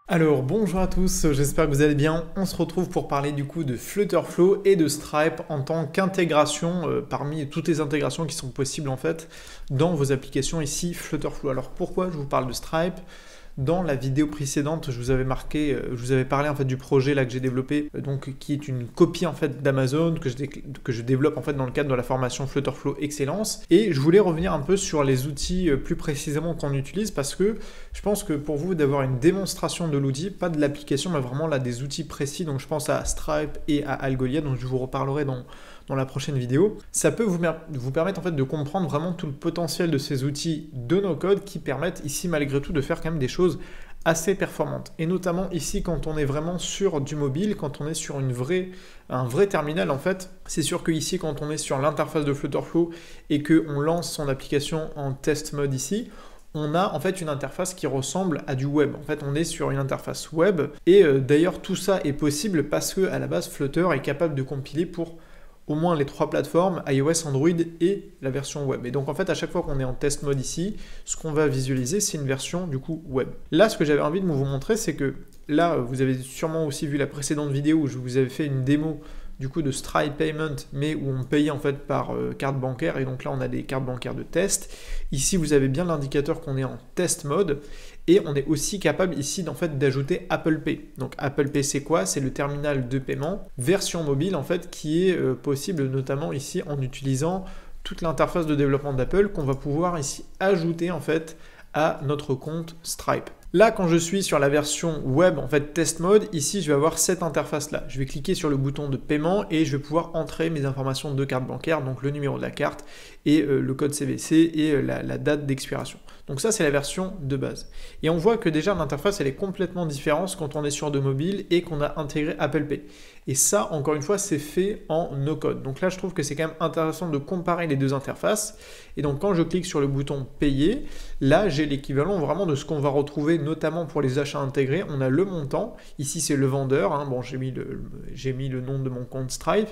Alors bonjour à tous, j'espère que vous allez bien. On se retrouve pour parler du coup de Flutterflow et de Stripe en tant qu'intégration parmi toutes les intégrations qui sont possibles en fait dans vos applications ici Flutterflow. Alors pourquoi je vous parle de Stripe? Dans la vidéo précédente, je vous avais parlé en fait du projet là que j'ai développé, donc qui est une copie en fait d'Amazon que je développe en fait dans le cadre de la formation Flutterflow Excellence. Et je voulais revenir un peu sur les outils plus précisément qu'on utilise parce que je pense que pour vous d'avoir une démonstration de l'outil, pas de l'application, mais vraiment là des outils précis. Donc je pense à Stripe et à Algolia, dont je vous reparlerai dans la prochaine vidéo. Ça peut vous permettre en fait de comprendre vraiment tout le potentiel de ces outils de no-code qui permettent ici malgré tout de faire quand même des choses assez performantes. Et notamment ici quand on est vraiment sur du mobile, quand on est sur un vrai terminal en fait, c'est sûr que ici quand on est sur l'interface de Flutterflow et qu'on lance son application en test mode ici, on a en fait une interface qui ressemble à du web. En fait, on est sur une interface web et d'ailleurs tout ça est possible parce que à la base Flutter est capable de compiler pour au moins les trois plateformes, iOS, Android et la version web. Et donc en fait, à chaque fois qu'on est en test mode ici, ce qu'on va visualiser, c'est une version du coup web. Là, ce que j'avais envie de vous montrer, c'est que là, vous avez sûrement aussi vu la précédente vidéo où je vous avais fait une démo du coup de Stripe Payment, mais où on payait en fait par carte bancaire, et donc là on a des cartes bancaires de test. Ici vous avez bien l'indicateur qu'on est en test mode, et on est aussi capable ici en fait d'ajouter Apple Pay. Donc Apple Pay c'est quoi? C'est le terminal de paiement version mobile en fait qui est possible notamment ici en utilisant toute l'interface de développement d'Apple qu'on va pouvoir ici ajouter en fait à notre compte Stripe. Là, quand je suis sur la version web, en fait, test mode, ici, je vais avoir cette interface-là. Je vais cliquer sur le bouton de paiement et je vais pouvoir entrer mes informations de carte bancaire, donc le numéro de la carte et le code CVC et la date d'expiration. Donc ça, c'est la version de base. Et on voit que déjà, l'interface, elle est complètement différente quand on est sur de mobile et qu'on a intégré Apple Pay. Et ça, encore une fois, c'est fait en no-code. Donc là, je trouve que c'est quand même intéressant de comparer les deux interfaces. Et donc, quand je clique sur le bouton payer, là, j'ai l'équivalent vraiment de ce qu'on va retrouver notamment pour les achats intégrés. On a le montant. Ici, c'est le vendeur. Hein. Bon, j'ai mis le nom de mon compte Stripe.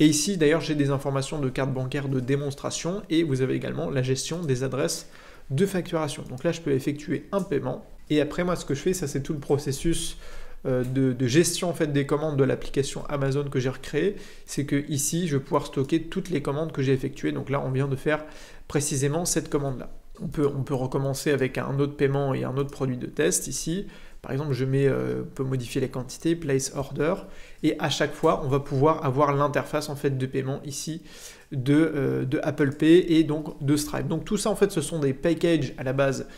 Et ici, d'ailleurs, j'ai des informations de carte bancaire de démonstration. Et vous avez également la gestion des adresses de facturation. Donc là, je peux effectuer un paiement. Et après, moi, ce que je fais, ça, c'est tout le processus de gestion en fait, des commandes de l'application Amazon que j'ai recréée. C'est que ici, je vais pouvoir stocker toutes les commandes que j'ai effectuées. Donc là, on vient de faire précisément cette commande-là. On peut recommencer avec un autre paiement et un autre produit de test ici. Par exemple, on peut modifier les quantités, place order, et à chaque fois, on va pouvoir avoir l'interface en fait de paiement ici de Apple Pay et donc de Stripe. Donc tout ça en fait, ce sont des packages à la base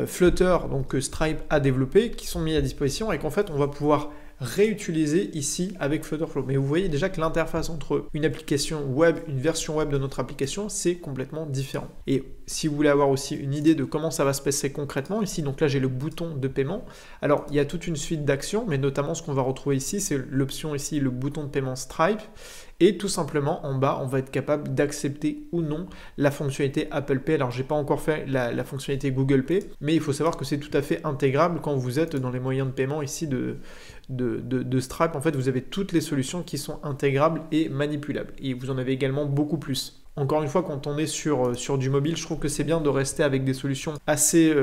Flutter, donc que Stripe a développé, qui sont mis à disposition et qu'en fait, on va pouvoir réutiliser ici avec Flutterflow. Mais vous voyez déjà que l'interface entre une application web, une version web de notre application, c'est complètement différent. Et si vous voulez avoir aussi une idée de comment ça va se passer concrètement, ici, donc là j'ai le bouton de paiement. Alors il y a toute une suite d'actions, mais notamment ce qu'on va retrouver ici, c'est l'option ici, le bouton de paiement Stripe. Et tout simplement, en bas, on va être capable d'accepter ou non la fonctionnalité Apple Pay. Alors, j'ai pas encore fait la fonctionnalité Google Pay, mais il faut savoir que c'est tout à fait intégrable quand vous êtes dans les moyens de paiement ici de Stripe. En fait, vous avez toutes les solutions qui sont intégrables et manipulables. Et vous en avez également beaucoup plus. Encore une fois, quand on est sur du mobile, je trouve que c'est bien de rester avec des solutions assez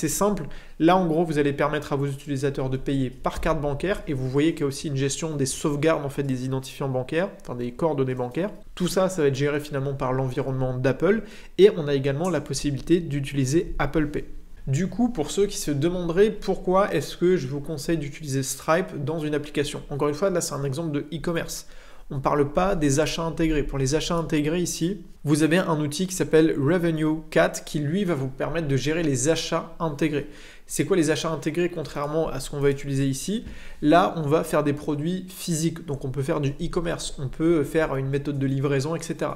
simples. Là, en gros, vous allez permettre à vos utilisateurs de payer par carte bancaire et vous voyez qu'il y a aussi une gestion des sauvegardes en fait, des identifiants bancaires, enfin des coordonnées bancaires. Tout ça, ça va être géré finalement par l'environnement d'Apple et on a également la possibilité d'utiliser Apple Pay. Du coup, pour ceux qui se demanderaient pourquoi est-ce que je vous conseille d'utiliser Stripe dans une application. Encore une fois, là, c'est un exemple de e-commerce. On ne parle pas des achats intégrés. Pour les achats intégrés ici, vous avez un outil qui s'appelle Revenue Cat qui lui va vous permettre de gérer les achats intégrés. C'est quoi les achats intégrés contrairement à ce qu'on va utiliser ici? Là, on va faire des produits physiques. Donc on peut faire du e-commerce, on peut faire une méthode de livraison, etc.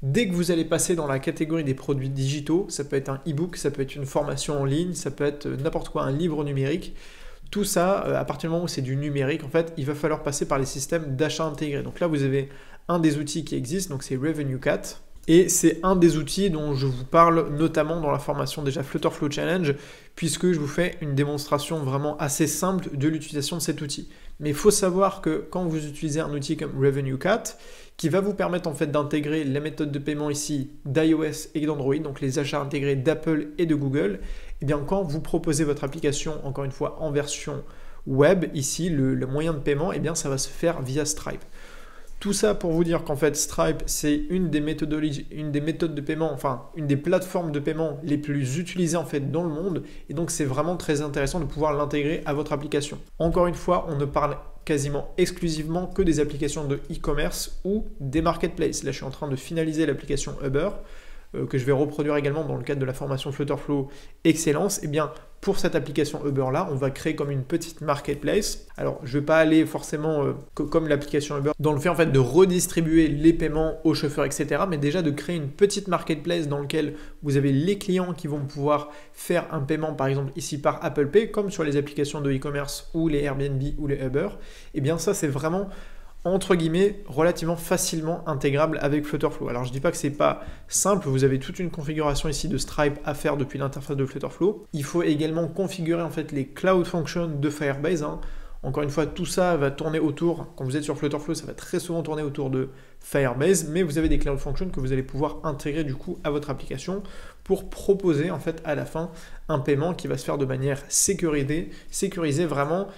Dès que vous allez passer dans la catégorie des produits digitaux, ça peut être un e-book, ça peut être une formation en ligne, ça peut être n'importe quoi, un livre numérique. Tout ça, à partir du moment où c'est du numérique, en fait, il va falloir passer par les systèmes d'achat intégrés. Donc là, vous avez un des outils qui existe, donc c'est Revenue Cat. Et c'est un des outils dont je vous parle notamment dans la formation déjà Flutterflow Challenge, puisque je vous fais une démonstration vraiment assez simple de l'utilisation de cet outil. Mais il faut savoir que quand vous utilisez un outil comme Revenue Cat, qui va vous permettre en fait d'intégrer les méthodes de paiement ici d'iOS et d'Android, donc les achats intégrés d'Apple et de Google, et bien quand vous proposez votre application, encore une fois, en version web, ici, le moyen de paiement, eh bien, ça va se faire via Stripe. Tout ça pour vous dire qu'en fait, Stripe, c'est une des méthodes de paiement, enfin, une des plateformes de paiement les plus utilisées en fait dans le monde. Et donc, c'est vraiment très intéressant de pouvoir l'intégrer à votre application. Encore une fois, on ne parle quasiment exclusivement que des applications de e-commerce ou des marketplaces. Là, je suis en train de finaliser l'application Uber, que je vais reproduire également dans le cadre de la formation Flutterflow Excellence. Et bien, pour cette application Uber là, on va créer comme une petite marketplace. Alors, je ne vais pas aller forcément comme l'application Uber dans le fait en fait de redistribuer les paiements aux chauffeurs, etc. Mais déjà de créer une petite marketplace dans laquelle vous avez les clients qui vont pouvoir faire un paiement, par exemple ici par Apple Pay, comme sur les applications de e-commerce ou les Airbnb ou les Uber. Et bien ça, c'est vraiment entre guillemets, relativement facilement intégrable avec Flutterflow. Alors je ne dis pas que c'est pas simple, vous avez toute une configuration ici de Stripe à faire depuis l'interface de Flutterflow. Il faut également configurer en fait les Cloud Functions de Firebase. Encore une fois, tout ça va tourner autour, quand vous êtes sur Flutterflow, ça va très souvent tourner autour de Firebase, mais vous avez des Cloud Functions que vous allez pouvoir intégrer du coup à votre application pour proposer en fait à la fin un paiement qui va se faire de manière sécurisée vraiment,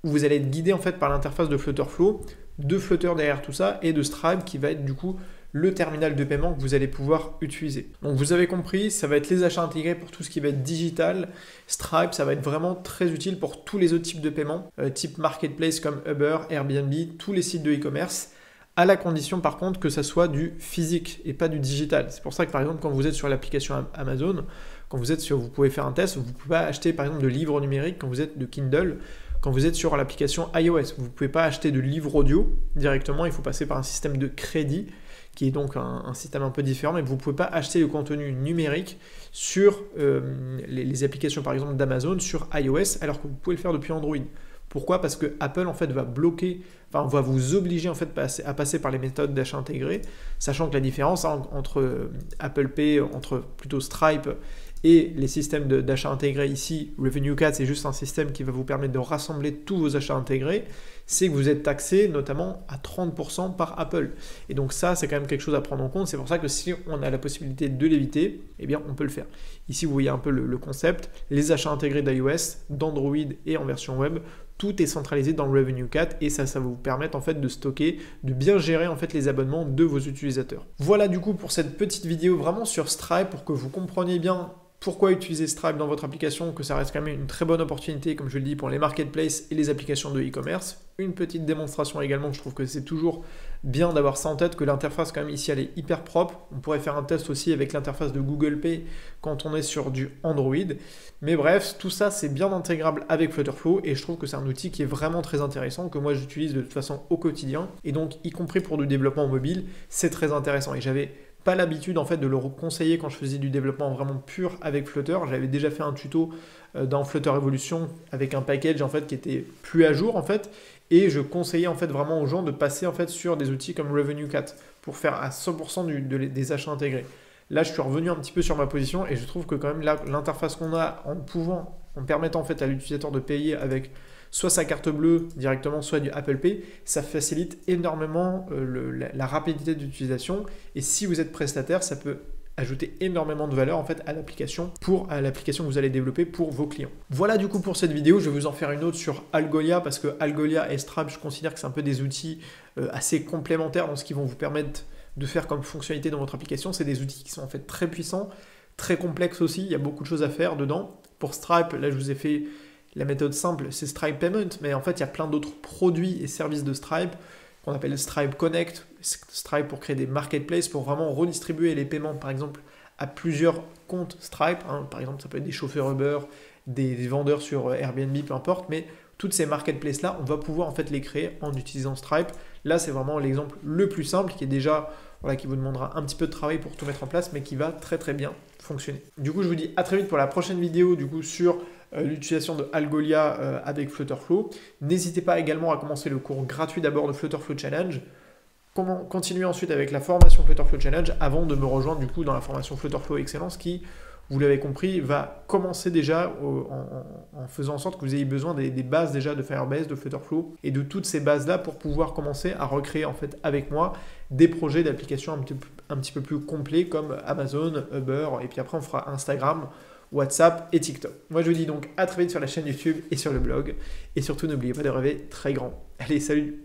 où vous allez être guidé en fait par l'interface de Flutterflow, de Flutter derrière tout ça et de Stripe qui va être du coup le terminal de paiement que vous allez pouvoir utiliser. Donc vous avez compris, ça va être les achats intégrés pour tout ce qui va être digital. Stripe, ça va être vraiment très utile pour tous les autres types de paiements, type marketplace comme Uber, Airbnb, tous les sites de e-commerce, à la condition par contre que ça soit du physique et pas du digital. C'est pour ça que par exemple quand vous êtes sur l'application Amazon, quand vous êtes sur, vous pouvez faire un test, vous ne pouvez pas acheter par exemple de livres numériques quand vous êtes de Kindle. Quand vous êtes sur l'application iOS, vous ne pouvez pas acheter de livres audio directement, il faut passer par un système de crédit qui est donc un système un peu différent, mais vous ne pouvez pas acheter le contenu numérique sur les applications par exemple d'Amazon sur iOS, alors que vous pouvez le faire depuis Android. Pourquoi? Parce que Apple en fait va vous obliger en fait à passer par les méthodes d'achat intégré, sachant que la différence entre Apple Pay, entre plutôt Stripe et les systèmes d'achat intégrés ici, RevenueCat, c'est juste un système qui va vous permettre de rassembler tous vos achats intégrés, c'est que vous êtes taxé notamment à 30% par Apple. Et donc ça, c'est quand même quelque chose à prendre en compte. C'est pour ça que si on a la possibilité de l'éviter, eh bien on peut le faire. Ici, vous voyez un peu le concept. Les achats intégrés d'iOS, d'Android et en version web, tout est centralisé dans RevenueCat et ça va vous permettre en fait de stocker, de bien gérer en fait les abonnements de vos utilisateurs. Voilà du coup pour cette petite vidéo vraiment sur Stripe pour que vous compreniez bien pourquoi utiliser Stripe dans votre application, que ça reste quand même une très bonne opportunité, comme je le dis, pour les marketplaces et les applications de e-commerce. Une petite démonstration également, je trouve que c'est toujours bien d'avoir ça en tête, que l'interface quand même ici elle est hyper propre. On pourrait faire un test aussi avec l'interface de Google Pay quand on est sur du Android. Mais bref, tout ça c'est bien intégrable avec Flutterflow et je trouve que c'est un outil qui est vraiment très intéressant, que moi j'utilise de toute façon au quotidien. Et donc y compris pour du développement mobile, c'est très intéressant. Et j'avais pas l'habitude en fait de le conseiller quand je faisais du développement vraiment pur avec Flutter. J'avais déjà fait un tuto dans Flutter Evolution avec un package en fait qui était plus à jour en fait, et je conseillais en fait vraiment aux gens de passer en fait sur des outils comme RevenueCat pour faire à 100% des achats intégrés. Là, je suis revenu un petit peu sur ma position et je trouve que quand même là, l'interface qu'on a en permettant en fait à l'utilisateur de payer avec soit sa carte bleue directement, soit du Apple Pay, ça facilite énormément la rapidité d'utilisation. Et si vous êtes prestataire, ça peut ajouter énormément de valeur en fait à l'application que vous allez développer pour vos clients. Voilà du coup pour cette vidéo. Je vais vous en faire une autre sur Algolia parce que Algolia et Stripe, je considère que c'est un peu des outils assez complémentaires dans ce qu'ils vont vous permettre de faire comme fonctionnalité dans votre application. C'est des outils qui sont en fait très puissants, très complexes aussi. Il y a beaucoup de choses à faire dedans. Pour Stripe, là je vous ai fait la méthode simple, c'est Stripe Payment, mais en fait, il y a plein d'autres produits et services de Stripe qu'on appelle Stripe Connect, Stripe pour créer des marketplaces, pour vraiment redistribuer les paiements, par exemple, à plusieurs comptes Stripe. Par exemple, ça peut être des chauffeurs Uber, des vendeurs sur Airbnb, peu importe, mais toutes ces marketplaces-là, on va pouvoir en fait les créer en utilisant Stripe. Là, c'est vraiment l'exemple le plus simple qui est déjà, qui vous demandera un petit peu de travail pour tout mettre en place, mais qui va très très bien fonctionner. Du coup, je vous dis à très vite pour la prochaine vidéo du coup sur l'utilisation de Algolia avec Flutterflow. N'hésitez pas également à commencer le cours gratuit d'abord de Flutterflow Challenge. Continuer ensuite avec la formation Flutterflow Challenge avant de me rejoindre du coup dans la formation Flutterflow Excellence qui, vous l'avez compris, va commencer déjà en faisant en sorte que vous ayez besoin des bases déjà de Firebase, de Flutterflow et de toutes ces bases-là pour pouvoir commencer à recréer en fait avec moi des projets d'applications un petit peu plus complets comme Amazon, Uber et puis après on fera Instagram WhatsApp et TikTok. Moi, je vous dis donc à très vite sur la chaîne YouTube et sur le blog. Et surtout, n'oubliez pas de rêver très grand. Allez, salut!